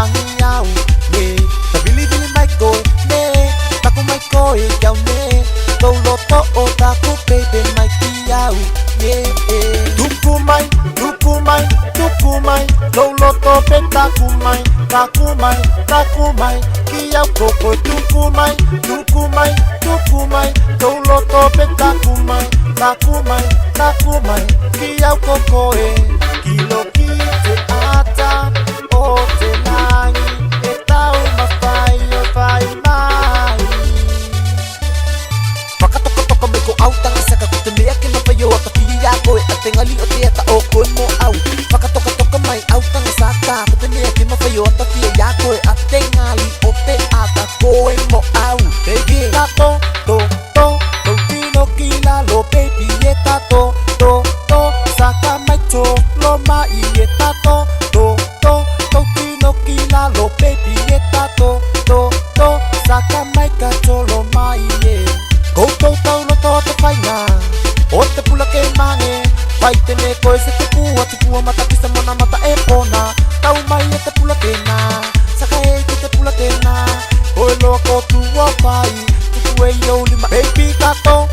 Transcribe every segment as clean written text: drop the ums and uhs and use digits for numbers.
tangi au ne ta bili bili mai ko ne ta ku mai ko e jau ne to lo to o ta ku baby mai ki au ne tuku mai lo lo to pe ta ku mai ki au ko ko tuku mai lo lo to pe ta ku mai ki au ko ko e kilo ki te ata o te langi e tau mawhai o whai mai whakatoko me ko au tanga saka ko te mea ke mawhai o a pakiri a koe a te ngali o te ata o koe mo au whakatoko mai au tanga saka ko te mea ke mawhai o a pakiri a koe a te ngali o te ata koe mo au baby tato tino ki lalo baby e tato saka mai to lo mai e tato tino ki lalo baby e tato saka mai ka to lo mai e go tau lo to te whainga o te pula ke mange whai te me koe se te pua mata ki sa mona mata e pona tau mai e te pula ke na saka e ki te pula ke na koe loa ko tua whai tuku e yo lima baby tato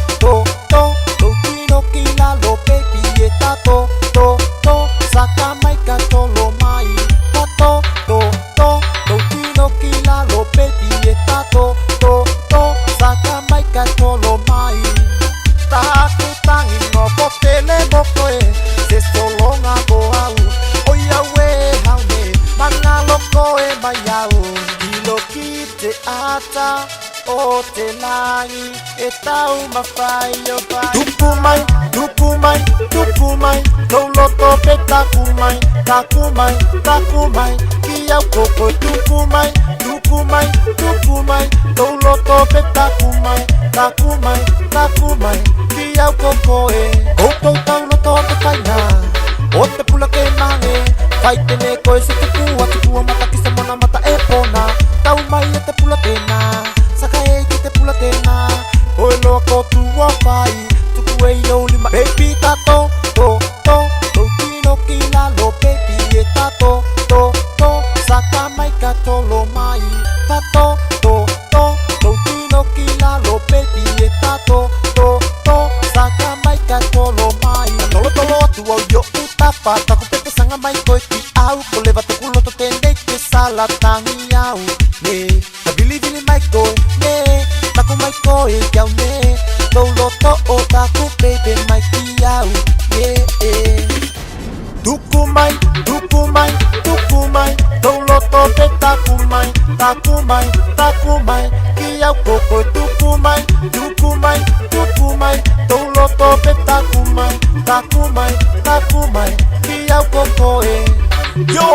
tino ki lalo baby e tato saka mai ka to lo mai tato tino ki lalo baby e tato saka mai ka to lo mai taku tangi no potele moko e se solonga go au oi au e haune mana loko e mai au kilo ki te ata o te langi e tau mawhai o whai tupu mai lo loto pe taku mai ki au koko tupu mai lo loto pe taku mai ki au koko e koko tau loto te whainga o te pula ke mange whai te me koe se te pua mata ki sa mona mata e pona tau mai e te pula ke na saka e ki te pula ke na koe loa ko tua whai tuku e yo lima baby tato tino ki lalo baby e tato saka mai ka to lo mai tato tino ki lalo baby e tato saka mai ka to lo mai tolo atu au yo utapa taku pepe sanga mai koe ki au ko leva te kulo to tendei te sala tangi au ne ta bili mai koe ne taku mai koe jau ne tolo to o taku baby mai ki au tuku mai tolo to pe taku mai ki au koko tuku mai tolo to pe taku mai ki au koko e yo